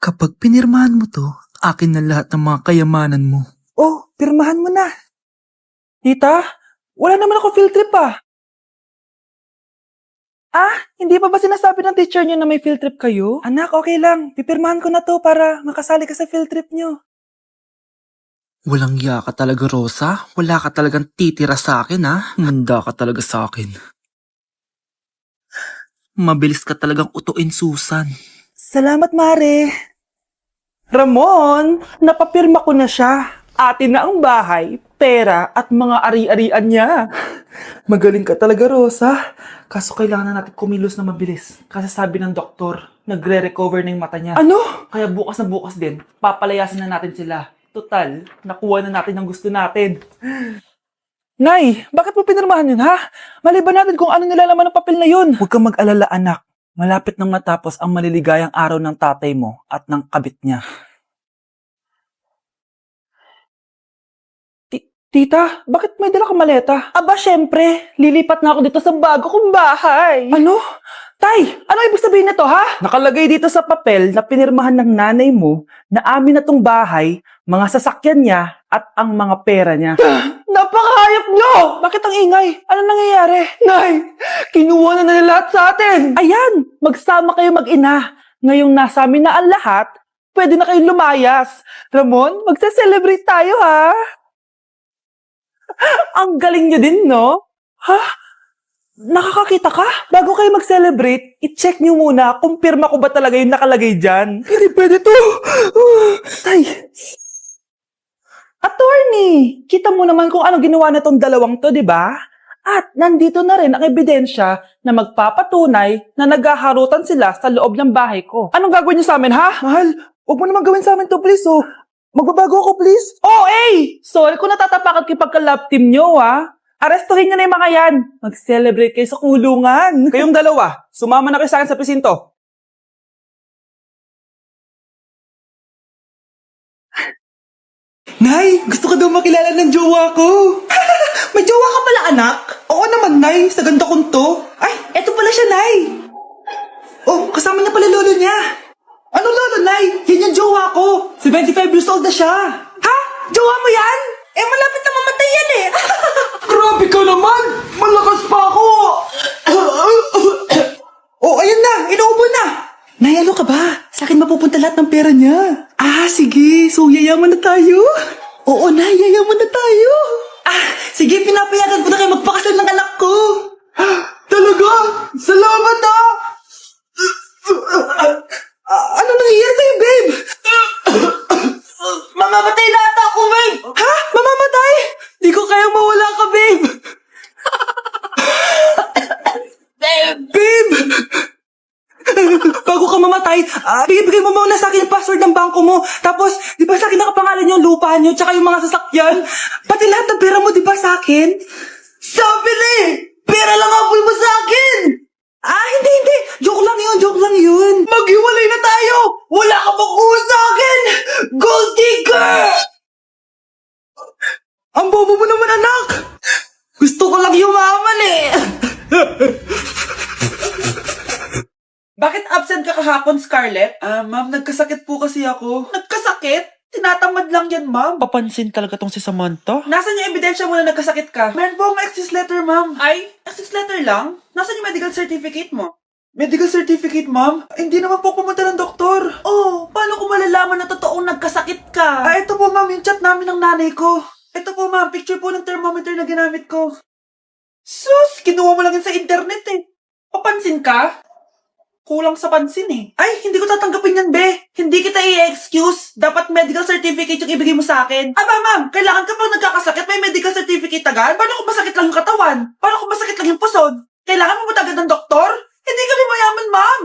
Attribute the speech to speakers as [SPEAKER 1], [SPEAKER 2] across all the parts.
[SPEAKER 1] Kapag pinirmahan mo to, akin na lahat ng mga kayamanan mo.
[SPEAKER 2] Oh, pirmahan mo na. Tita, wala naman ako field trip ah. Hindi pa ba sinasabi ng teacher niyo na may field trip kayo? Anak, okay lang. Pipirmahan ko na to para makasali ka sa field trip niyo.
[SPEAKER 1] Walang iya ka talaga, Rosa. Wala ka talagang titira sa akin, ha? Manda ka talaga sa akin. Mabilis ka talagang utuin, Susan.
[SPEAKER 2] Salamat, Mare. Ramon, napapirma ko na siya. Atin na ang bahay, pera at mga ari-arian niya. Magaling ka talaga, Rosa. Kaso kailangan na natin kumilos na mabilis. Kasi sabi ng doktor, nagre-recover na yung mata niya. Ano? Kaya bukas na bukas din, papalayasin na natin sila. Total, nakuha na natin ang gusto natin. Nay, bakit mo pinirmahan yun, ha? Maliban natin kung ano nilalaman ng papel na yun. Huwag kang mag-alala, anak. Malapit nang matapos ang maliligayang araw ng tatay mo at ng kabit niya. Tita, bakit may dala kang maleta? Aba, syempre. Lilipat na ako dito sa bago kong bahay. Ano? Tay, ano ibig sabihin nito, ha? Nakalagay dito sa papel na pinirmahan ng nanay mo na amin na tong bahay, mga sasakyan niya at ang mga pera niya. Napakahayop nyo! Bakit ang ingay? Ano nangyayari? Nay, kinuha na nila lahat sa atin! Ayan, magsama kayo mag-ina. Ngayong nasa amin na ang lahat, pwede na kayong lumayas. Ramon, magse-celebrate tayo, ha? Ang galing nyo din, no? Ha? Nakakakita ka? Bago kayo mag-celebrate, i-check nyo muna kung pirma ko ba talaga yung nakalagay dyan. Hindi pwede to! Tay! Attorney! Kita mo naman kung ano ginawa na tong dalawang to, di ba? At nandito na rin ang ebidensya na magpapatunay na naghaharutan sila sa loob ng bahay ko. Anong gagawin nyo sa amin, ha? Mahal, huwag mo naman gawin sa amin to, please, oh. Magbabago ako, please. Oh, sorry kung natatapakan kayo pagka-love team nyo, ha? Arestuhin nyo na yung mga yan. Mag-celebrate kayo sa kulungan. Kayong dalawa, sumama na kayo sa akin sa presinto.
[SPEAKER 3] Nay, gusto ko daw makilala ng jowa ko. May jowa ka pala, anak? Oo naman, Nay. Sa ganda kong to. Ay, eto pala siya, Nay. Oh, kasama niya pala lolo niya. Ano lolo, Nay? Yan yung jowa ko. 75 years old na siya. Ha? Jowa mo yan? Eh, malapit na mamatay yan eh. Grabe ka naman. Malakas pa ako. Oh, ayan na. Inuubo na. Nay, ano ka ba? Sa akin mapupunta lahat ng pera niya. Sige. So, yayaman na tayo? Oo, Nay. Yayaman na tayo. Sige. Pinapayagan ko na kayo magpakasal ng anak ko. Talaga? Salamat, ano nangyayari sa'yo, babe? Mamamatay na ata ako, babe. Ha? Mamamatay? Di ko kaya mawala ka, babe. Babe! Bago ka mamatay, bigay mo muna sa akin yung password ng bangko mo. Tapos, di ba sa akin nakapangalan yung lupa nyo, tsaka yung mga sasakyan? Pati lahat ng pera mo, di ba sa akin? Sabi na eh! Pera lang habol mo sa akin! Hindi. Joke lang yun. Maghiwalay na tayo! Wala ka makuha sa akin! Gold digger! Ang bobo mo naman, anak! Gusto ko lang yumaman eh!
[SPEAKER 2] Bakit absent ka kahapon, Scarlett?
[SPEAKER 3] Ma'am, nagkasakit po kasi ako.
[SPEAKER 2] Nagkasakit? Tinatamad lang yan, ma'am.
[SPEAKER 3] Papansin talaga tong si Samantha.
[SPEAKER 2] Nasaan yung ebidensya mo na nagkasakit ka? Meron po akong excuse letter, ma'am. Ay, excuse letter lang? Nasaan yung medical certificate mo?
[SPEAKER 3] Medical certificate, ma'am? Hindi naman po pumunta ng doktor.
[SPEAKER 2] Oh, paano ko malalaman na totoong nagkasakit ka?
[SPEAKER 3] Ito po, ma'am, yung chat namin ng nanay ko. Ito po, ma'am, picture po ng thermometer na ginamit ko.
[SPEAKER 2] Sus, kinuha mo lang yun sa internet eh. Papansin ka? Kulang sa pansin eh. Ay, hindi ko tatanggapin yan, be. Hindi kita i-excuse. Dapat medical certificate yung ibigay mo sa akin. Aba, ma'am, kailangan ka pang nagkakasakit, may medical certificate agad? Paano kung masakit lang yung katawan? Paano kung masakit lang yung puson? Kailangan mo agad ng doktor? Hindi kami mayaman, ma'am.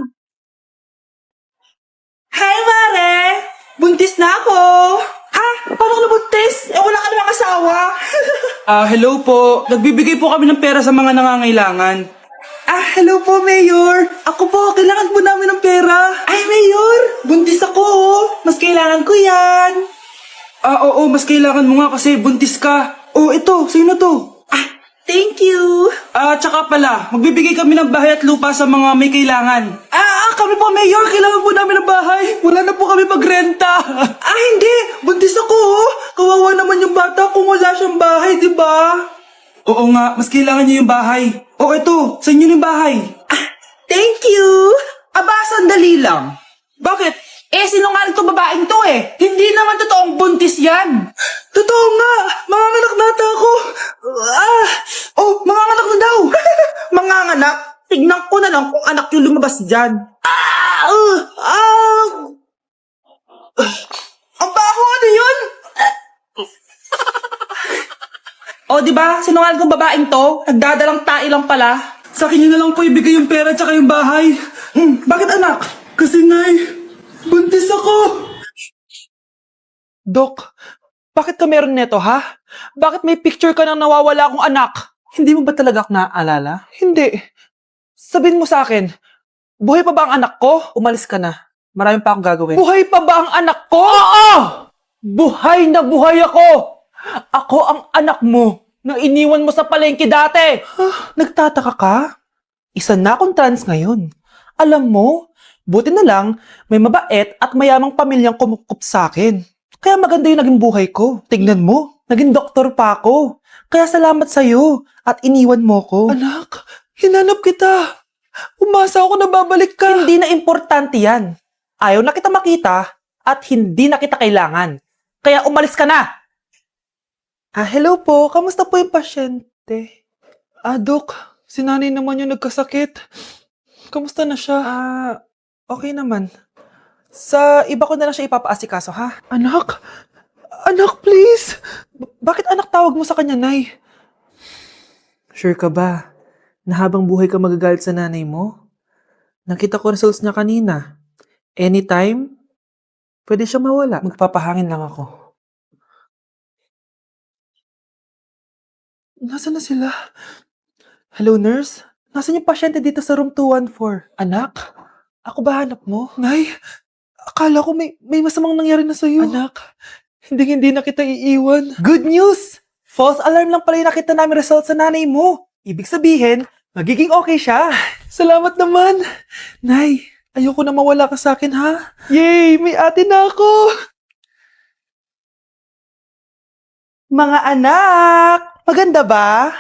[SPEAKER 3] Hi, Mare! Buntis na ako! Ha? Paano ka nabuntis? Wala ka namang asawa. Hello po. Nagbibigay po kami ng pera sa mga nangangailangan. Hello po, Mayor. Ako po, kailangan po namin ng pera. Ay, Mayor, buntis ako, oh. Mas kailangan ko yan. Oo, mas kailangan mo nga kasi buntis ka. Oh, ito, sino to? Thank you. Tsaka pala, magbibigay kami ng bahay at lupa sa mga may kailangan. Kami po, Mayor. Kailangan po namin ng bahay. Wala na po kami magrenta. Hindi. Buntis ako, oh. Kawawa naman yung bata kung wala siyang bahay, di ba? Oo nga, mas kailangan niyo yung bahay. Eto, sa inyo yung bahay. Thank you. Sandali lang. Bakit? Sinungaling to babaeng to eh. Hindi naman totoong buntis yan. Totoo nga. Manganganak na ata ako. Manganganak na daw. Manganganak? Tignan ko na lang kung anak yung lumabas dyan. Ang baho ano yun? Di ba? Sinungaling kong babaeng to. Nagdadalang tae lang pala. Sa akin na lang po ibigay yung pera tsaka yung bahay. Bakit anak? Kasi buntis ako.
[SPEAKER 2] Dok, bakit ka meron neto, ha? Bakit may picture ka ng nawawala akong anak? Hindi mo ba talaga ako naaalala? Hindi. Sabihin mo sa akin, buhay pa ba ang anak ko? Umalis ka na. Marami pa akong gagawin. Buhay pa ba ang anak ko? Oo! Buhay na buhay ako! Ako ang anak mo na iniwan mo sa palengke dati. Nagtataka ka? Isa na akong trans ngayon. Alam mo, buti na lang, may mabait at mayamang pamilyang kumukup sa akin. Kaya maganda yung naging buhay ko. Tignan mo, naging doktor pa ako. Kaya salamat sa'yo at iniwan mo ko. Anak, hinanap kita. Umasa ako na babalik ka. Hindi na importante yan. Ayaw na kita makita at hindi na kita kailangan. Kaya umalis ka na. Hello po. Kamusta po yung pasyente? Dok, si nanay naman yung nagkasakit. Kamusta na siya? Okay naman. Sa iba ko na lang siya ipapaasikaso, ha? Anak? Anak, please! Bakit anak tawag mo sa kanya, Nay? Sure ka ba na habang buhay ka magagalit sa nanay mo? Nakita ko results niya kanina. Anytime, pwede siya mawala. Magpapahangin lang ako. Nasaan na sila? Hello, nurse? Nasaan yung pasyente dito sa room 214? Anak? Ako ba hanap mo? Nay, akala ko may masamang nangyari na sa'yo. Anak, hindi na kita iiwan. Good news! False alarm lang pala yung nakita namin result sa nanay mo. Ibig sabihin, magiging okay siya. Salamat naman. Nay, ayoko na mawala ka sa akin, ha? Yay! May ate na ako! Mga anak! Maganda ba?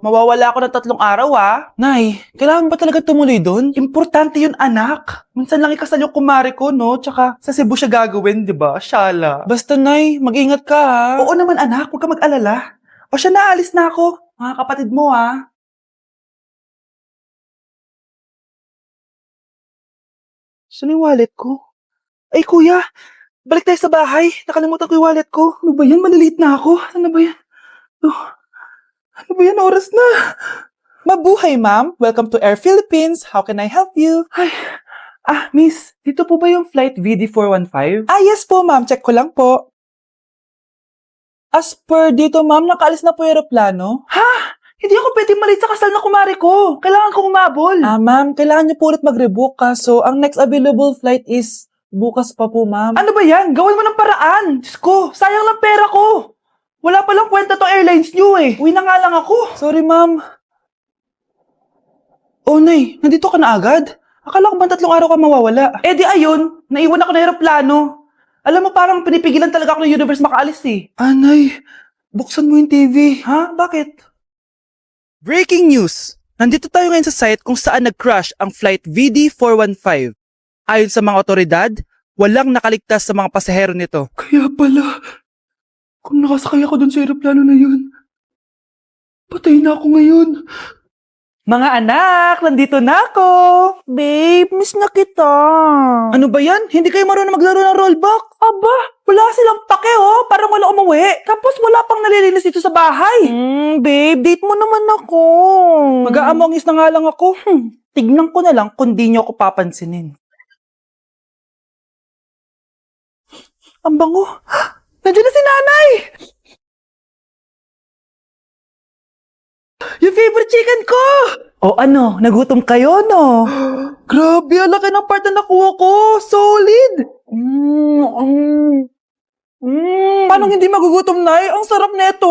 [SPEAKER 2] Mawawala ako ng 3 araw, Nay, kailangan ba talaga tumuloy doon? Importante yun, anak. Minsan lang ikasal yung kumare ko, no? Tsaka sa Cebu siya gagawin, di ba? Shala. Basta, Nay, mag-ingat ka, ha? Oo naman, anak. Huwag ka mag-alala. Siya naalis na ako. Mga kapatid mo, ha? Saan yung wallet ko? Ay, kuya! Balik tayo sa bahay. Nakalimutan ko yung wallet ko. Ano ba yan? Maliliit na ako. Ano ba yan? Ano ba yan? Oras na. Mabuhay, ma'am. Welcome to Air Philippines. How can I help you? Miss. Dito po ba yung flight VD415? Yes po, ma'am. Check ko lang po. As per dito, ma'am, nakaalis na po yung aeroplano. Hindi ako pwede malit sa kasal na kumari ko. Kailangan kong umabol. Ma'am, kailangan niyo po ulit mag-rebook so ang next available flight is bukas pa po, ma'am. Ano ba yan? Gawin mo ng paraan. Diyos ko, sayang lang pera ko. Wala palang kwenta to airlines niyo eh. Uwi na nga lang ako. Sorry, ma'am. Nay, nandito ka na agad? Akala ko ba 3 araw ka mawawala? Di ayun, naiwan ako ng aeroplano. Alam mo, parang pinipigilan talaga ako ng universe makaalis eh. Nay, buksan mo yung TV. Bakit? Breaking news! Nandito tayo ngayon sa site kung saan nag-crash ang flight VD415. Ayon sa mga otoridad, walang nakaligtas sa mga pasahero nito. Kaya pala, kung nakasakay ako dun sa aeroplano na yun, patay na ako ngayon. Mga anak, nandito na ako. Babe, miss na kita. Ano ba yan? Hindi kayo marunong maglaro ng rollback? Aba, wala silang pake parang wala umuwi. Tapos wala pang nalilinis dito sa bahay. Babe, date mo naman ako. Mag-aamongis na nga lang ako. Tignan ko na lang kung di niyo ako papansinin. Ang bango. Nandiyan na si nanay! Yung favorite chicken ko! Ano? Nagutom kayo, no? Grabe, ang laki ng part na nakuha ko! Solid! Paano hindi magugutom, Nay? Ang sarap neto.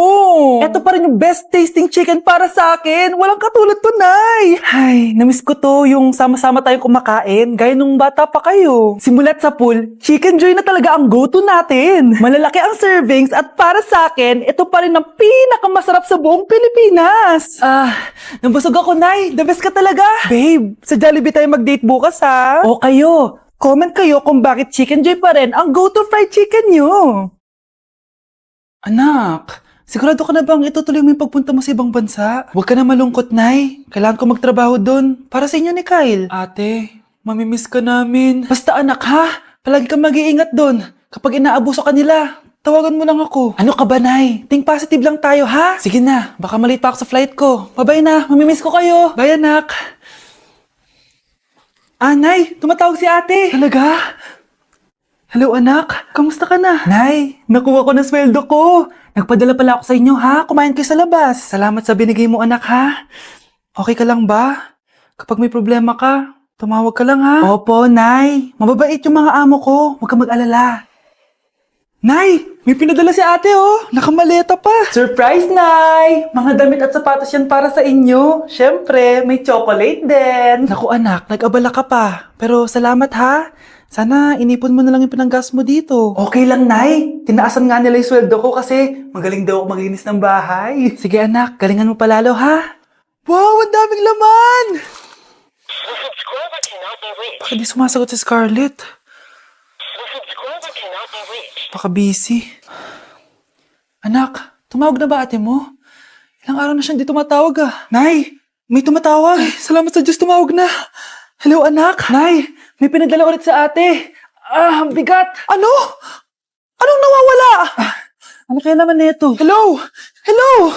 [SPEAKER 2] Ito pa rin yung best tasting chicken para sa akin. Walang katulad to, Nay. Ay, namiss ko to yung sama-sama tayong kumakain. Gaya nung bata pa kayo. Simulat sa pool, Chicken Joy na talaga ang go-to natin. Malalaki ang servings at para sa akin, ito pa rin ang pinakamasarap sa buong Pilipinas. Nabusog ako, Nay. The best ka talaga. Babe, sa Jollibee tayo mag-date bukas, ha? O kayo, comment kayo kung bakit Chicken Joy pa rin ang go-to fried chicken nyo. Anak, sigurado ka na bang itutuloy mo yung pagpunta mo sa ibang bansa? Huwag ka na malungkot, Nay. Kailangan ko magtrabaho doon. Para sa inyo ni Kyle. Ate, mamimiss ka namin. Basta anak, ha? Palagi kang mag-iingat doon. Kapag inaabuso ka nila, tawagan mo lang ako. Ano ka ba, Nay? Think positive lang tayo, ha? Sige na, baka malate pa ako sa flight ko. Bye-bye na, mamimiss ko kayo. Bye, anak. Nay, tumatawag si ate. Talaga? Hello, anak. Kamusta ka na? Nay, nakuha ko na sweldo ko. Nagpadala pala ako sa inyo, ha? Kumain kayo sa labas. Salamat sa binigay mo, anak, ha? Okay ka lang ba? Kapag may problema ka, tumawag ka lang, ha? Opo, Nay. Mababait yung mga amo ko. Huwag ka mag-alala. Nay, may pinadala si ate, oh. Nakamaleta pa. Surprise, Nay! Mga damit at sapatos yan para sa inyo. Siyempre, may chocolate din. Naku, anak, nag-abala ka pa. Pero salamat, ha? Sana inipon mo na lang yung pinanggas mo dito. Okay lang, Nay. Tinaasan nga nila yung sweldo ko kasi magaling daw ako maglinis ng bahay. Sige, anak. Galingan mo palalo, ha? Wow, ang daming laman!
[SPEAKER 4] The subscriber cannot be reached.
[SPEAKER 2] Bakit di sumasagot si Scarlett?
[SPEAKER 4] The subscriber cannot be reached.
[SPEAKER 2] Baka busy. Anak, tumawag na ba ate mo? Ilang araw na siyang di tumatawag, ah. Nay, may tumatawag. Ay, salamat sa Diyos, tumawag na. Hello, anak. Nay, may pinadala ulit sa ate. Ang bigat. Ano? Anong nawawala? Ano kaya naman nito? Hello? Hello?